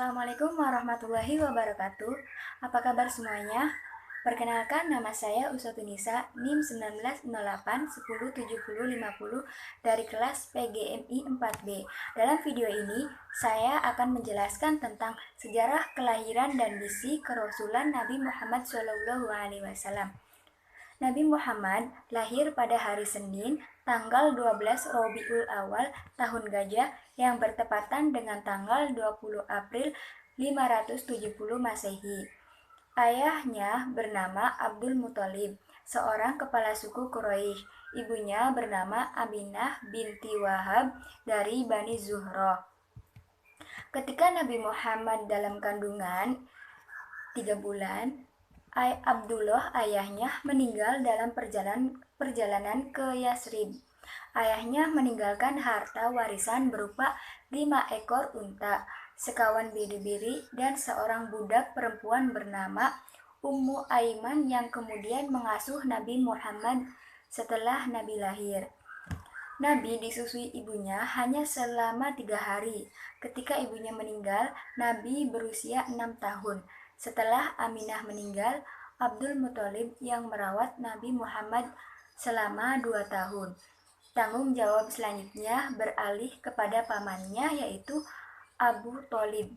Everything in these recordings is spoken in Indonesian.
Assalamualaikum warahmatullahi wabarakatuh. Apa kabar semuanya? Perkenalkan, nama saya Uswatunisa, NIM 1908107050 dari kelas PGMI 4B. Dalam video ini, saya akan menjelaskan tentang sejarah kelahiran dan misi kerasulan Nabi Muhammad SAW. Nabi Muhammad lahir pada hari Senin, tanggal 12 Rabiul Awal tahun Gajah yang bertepatan dengan tanggal 20 April 570 Masehi. Ayahnya bernama Abdul Muthalib, seorang kepala suku Quraisy. Ibunya bernama Aminah binti Wahab dari Bani Zuhroh. Ketika Nabi Muhammad dalam kandungan 3 bulan, Abdullah ayahnya meninggal dalam perjalanan ke Yasrib. Ayahnya meninggalkan harta warisan berupa 5 ekor unta, sekawan biri-biri, dan seorang budak perempuan bernama Ummu Aiman yang kemudian mengasuh Nabi Muhammad setelah Nabi lahir. Nabi disusui ibunya hanya selama 3 hari. Ketika ibunya meninggal, Nabi berusia 6 tahun. Setelah Aminah meninggal, Abdul Muthalib yang merawat Nabi Muhammad selama 2 tahun. Tanggung jawab selanjutnya beralih kepada pamannya, yaitu Abu Thalib.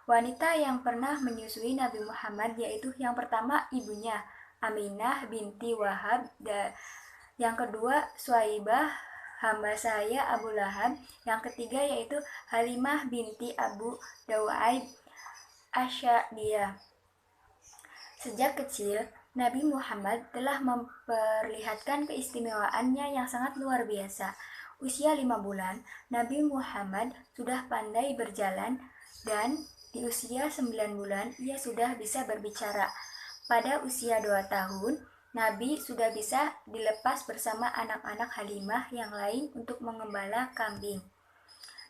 Wanita yang pernah menyusui Nabi Muhammad yaitu yang pertama ibunya, Aminah binti Wahab, yang kedua Suwaibah, hamba saya Abu Lahab, yang ketiga yaitu Halimah binti Abu Dawaib Asyadiyah. Sejak kecil, Nabi Muhammad telah memperlihatkan keistimewaannya yang sangat luar biasa. Usia 5 bulan, Nabi Muhammad sudah pandai berjalan, dan di usia 9 bulan ia sudah bisa berbicara. Pada usia 2 tahun, Nabi sudah bisa dilepas bersama anak-anak Halimah yang lain untuk mengembala kambing.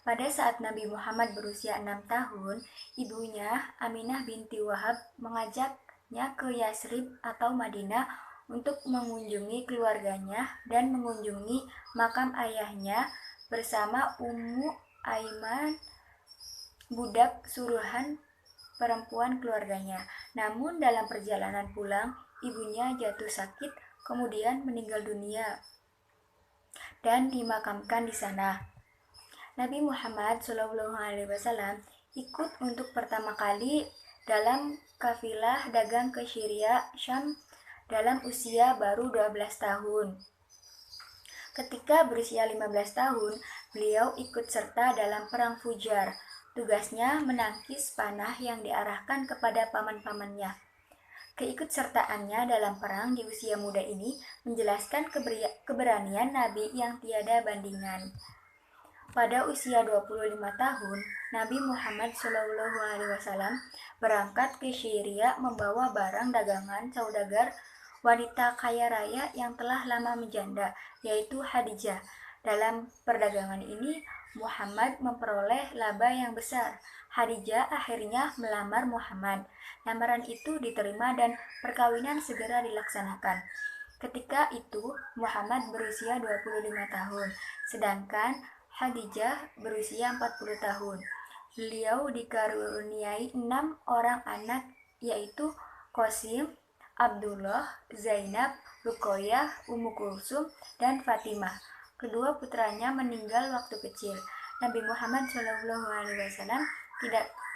Pada saat Nabi Muhammad berusia 6 tahun, ibunya Aminah binti Wahab mengajaknya ke Yasrib atau Madinah untuk mengunjungi keluarganya dan mengunjungi makam ayahnya bersama Ummu Aiman, budak suruhan perempuan keluarganya. Namun dalam perjalanan pulang, ibunya jatuh sakit, kemudian meninggal dunia dan dimakamkan di sana. Nabi Muhammad SAW ikut untuk pertama kali dalam kafilah dagang ke Syria, Syam dalam usia baru 12 tahun. Ketika berusia 15 tahun, beliau ikut serta dalam perang Fujar. Tugasnya menangkis panah yang diarahkan kepada paman-pamannya. Keikutsertaannya dalam perang di usia muda ini menjelaskan keberanian Nabi yang tiada bandingan. Pada usia 25 tahun, Nabi Muhammad SAW berangkat ke Syria membawa barang dagangan saudagar wanita kaya raya yang telah lama menjanda, yaitu Khadijah. Dalam perdagangan ini, Muhammad memperoleh laba yang besar. Khadijah akhirnya melamar Muhammad. Lamaran itu diterima dan perkawinan segera dilaksanakan. Ketika itu, Muhammad berusia 25 tahun, sedangkan Khadijah berusia 40 tahun. Beliau dikaruniai 6 orang anak, yaitu Qasim, Abdullah, Zainab, Ruqayyah, Ummu Kulsum, dan Fatimah. Kedua putranya meninggal waktu kecil. Nabi Muhammad SAW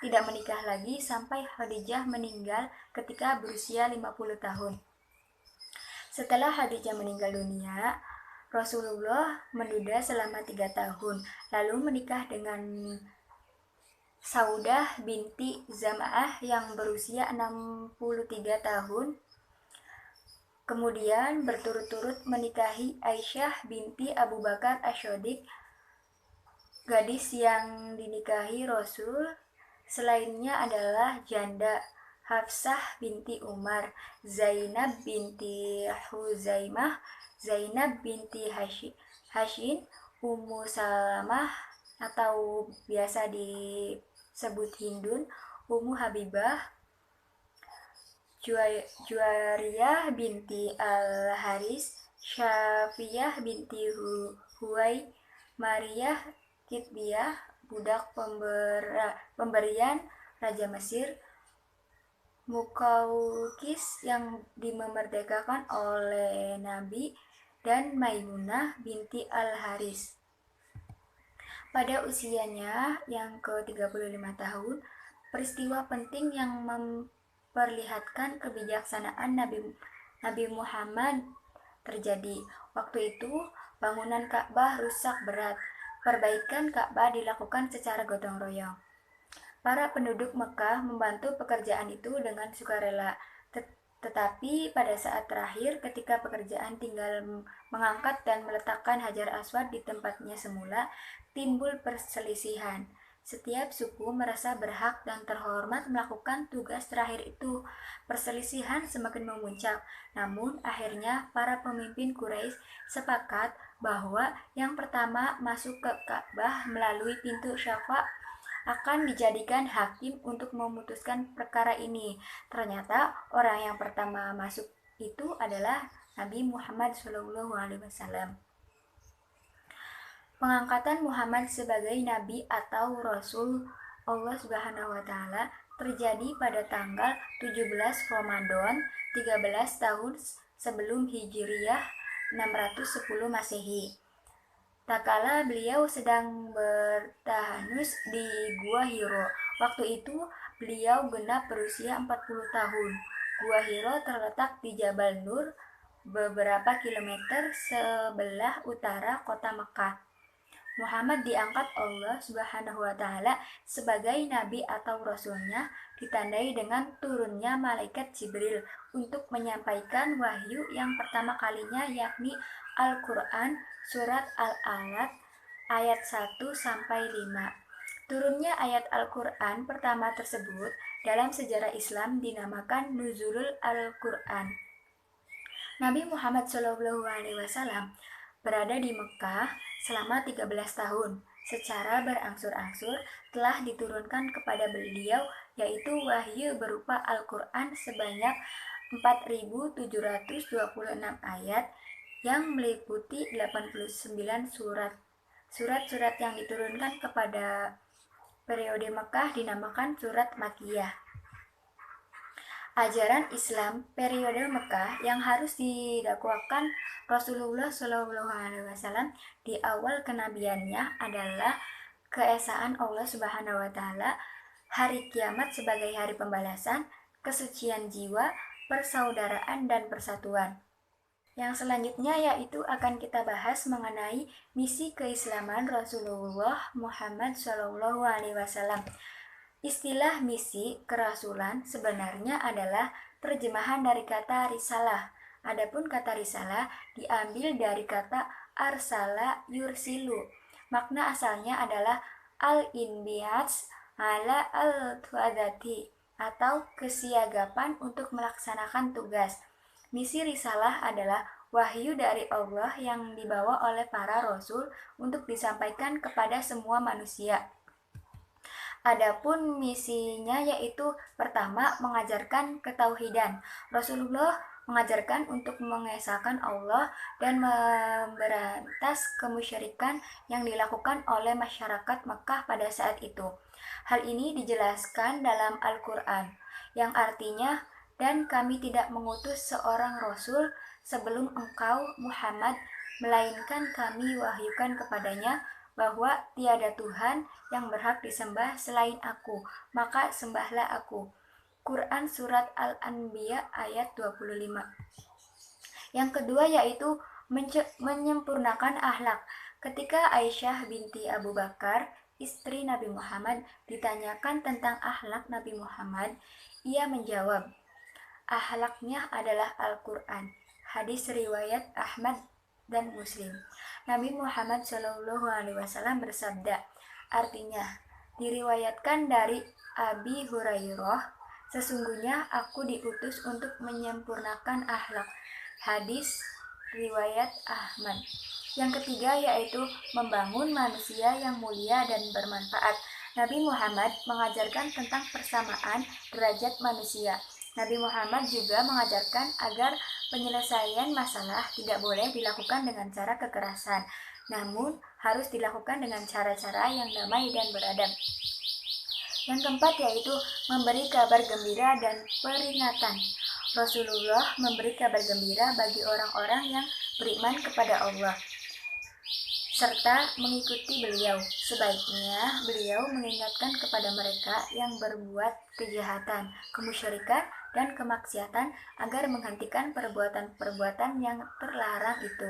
tidak menikah lagi sampai Khadijah meninggal ketika berusia 50 tahun. Setelah Khadijah meninggal dunia, Rasulullah menduda selama 3 tahun, lalu menikah dengan Saudah binti Zam'ah yang berusia 63 tahun. Kemudian berturut-turut menikahi Aisyah binti Abu Bakar Asy-Shadiq, gadis yang dinikahi Rasul. Selainnya adalah janda Hafsah binti Umar, Zainab binti Huzaimah, Zainab binti Hashin, Ummu Salamah atau biasa disebut Hindun, Ummu Habibah, Juwariyah binti Al-Haris, Syafiyah binti Huwai, Mariyah Kitbiyah, budak pemberian Raja Mesir Mukaukis yang dimerdekakan oleh Nabi, dan Maimunah binti Al-Haris. Pada usianya yang ke-35 tahun, peristiwa penting yang memperlihatkan kebijaksanaan Nabi Muhammad terjadi. Waktu itu, bangunan Ka'bah rusak berat. Perbaikan Ka'bah dilakukan secara gotong royong. Para penduduk Mekah membantu pekerjaan itu dengan sukarela. Tetapi pada saat terakhir, ketika pekerjaan tinggal mengangkat dan meletakkan Hajar Aswad di tempatnya semula, timbul perselisihan. Setiap suku merasa berhak dan terhormat melakukan tugas terakhir itu. Perselisihan semakin memuncak, namun akhirnya para pemimpin Quraisy sepakat bahwa yang pertama masuk ke Ka'bah melalui pintu Syafa' akan dijadikan hakim untuk memutuskan perkara ini. Ternyata orang yang pertama masuk itu adalah Nabi Muhammad SAW. Pengangkatan Muhammad sebagai Nabi atau Rasul Allah Subhanahu wa Ta'ala terjadi pada tanggal 17 Ramadan 13 tahun sebelum Hijriyah 610 Masehi. Tak kala beliau sedang bertahanus di Gua Hiro. Waktu itu beliau genap berusia 40 tahun. Gua Hiro terletak di Jabal Nur, beberapa kilometer sebelah utara kota Mekah. Muhammad diangkat Allah Subhanahu wa Ta'ala sebagai nabi atau rasulnya, ditandai dengan turunnya malaikat Jibril untuk menyampaikan wahyu yang pertama kalinya, yakni Al-Quran surat Al-Alaq ayat 1 sampai 5. Turunnya ayat Al-Quran pertama tersebut dalam sejarah Islam dinamakan Nuzulul Al-Quran. Nabi Muhammad SAW berada di Mekah selama 13 tahun. Secara berangsur-angsur telah diturunkan kepada beliau yaitu wahyu berupa Al-Quran sebanyak 4.726 ayat yang meliputi 89 surat. Surat-surat yang diturunkan kepada periode Mekah dinamakan surat Makkiyah. Ajaran Islam periode Mekah yang harus didakwakan Rasulullah SAW di awal kenabiannya adalah keesaan Allah Subhanahu wa Ta'ala, hari kiamat sebagai hari pembalasan, kesucian jiwa, persaudaraan dan persatuan. Yang selanjutnya yaitu akan kita bahas mengenai misi keislaman Rasulullah Muhammad SAW. Istilah misi kerasulan sebenarnya adalah terjemahan dari kata risalah. Adapun kata risalah diambil dari kata arsala yursilu. Makna asalnya adalah al-inbiats ala al-tuadati atau kesiagapan untuk melaksanakan tugas. Misi risalah adalah wahyu dari Allah yang dibawa oleh para rasul untuk disampaikan kepada semua manusia. Adapun misinya yaitu pertama mengajarkan ketauhidan. Rasulullah mengajarkan untuk mengesahkan Allah dan memberantas kemusyrikan yang dilakukan oleh masyarakat Mekah pada saat itu. Hal ini dijelaskan dalam Al-Quran, yang artinya, dan kami tidak mengutus seorang Rasul sebelum engkau Muhammad, melainkan kami wahyukan kepadanya bahwa tiada Tuhan yang berhak disembah selain aku, maka sembahlah aku. Quran Surat Al-Anbiya ayat 25. Yang kedua yaitu menyempurnakan akhlak. Ketika Aisyah binti Abu Bakar, istri Nabi Muhammad, ditanyakan tentang akhlak Nabi Muhammad, ia menjawab, akhlaknya adalah Al-Quran. Hadis riwayat Ahmad dan Muslim. Nabi Muhammad SAW bersabda, artinya diriwayatkan dari Abi Hurairah, sesungguhnya aku diutus untuk menyempurnakan akhlak. Hadis riwayat Ahmad. Yang ketiga yaitu membangun manusia yang mulia dan bermanfaat. Nabi Muhammad mengajarkan tentang persamaan derajat manusia. Nabi Muhammad juga mengajarkan agar penyelesaian masalah tidak boleh dilakukan dengan cara kekerasan, namun harus dilakukan dengan cara-cara yang damai dan beradab. Yang keempat yaitu memberi kabar gembira dan peringatan. Rasulullah memberi kabar gembira bagi orang-orang yang beriman kepada Allah serta mengikuti beliau. Sebaiknya beliau mengingatkan kepada mereka yang berbuat kejahatan, kemusyrikan, dan kemaksiatan agar menghentikan perbuatan-perbuatan yang terlarang itu.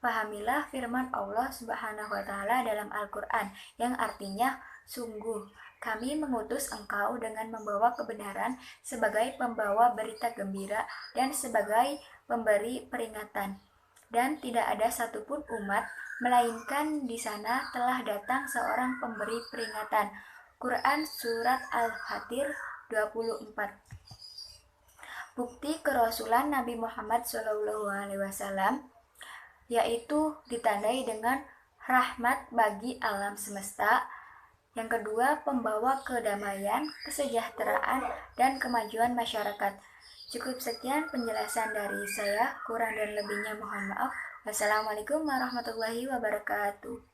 Pahamilah firman Allah Subhanahu wa Ta'ala dalam Al-Quran yang artinya, sungguh kami mengutus engkau dengan membawa kebenaran sebagai pembawa berita gembira dan sebagai pemberi peringatan. Dan tidak ada satupun umat melainkan di sana telah datang seorang pemberi peringatan. Quran Surat Al-Fatir 24. Bukti kerasulan Nabi Muhammad SAW yaitu ditandai dengan rahmat bagi alam semesta. Yang kedua, pembawa kedamaian, kesejahteraan, dan kemajuan masyarakat. Cukup sekian penjelasan dari saya, kurang dan lebihnya mohon maaf. Wassalamualaikum warahmatullahi wabarakatuh.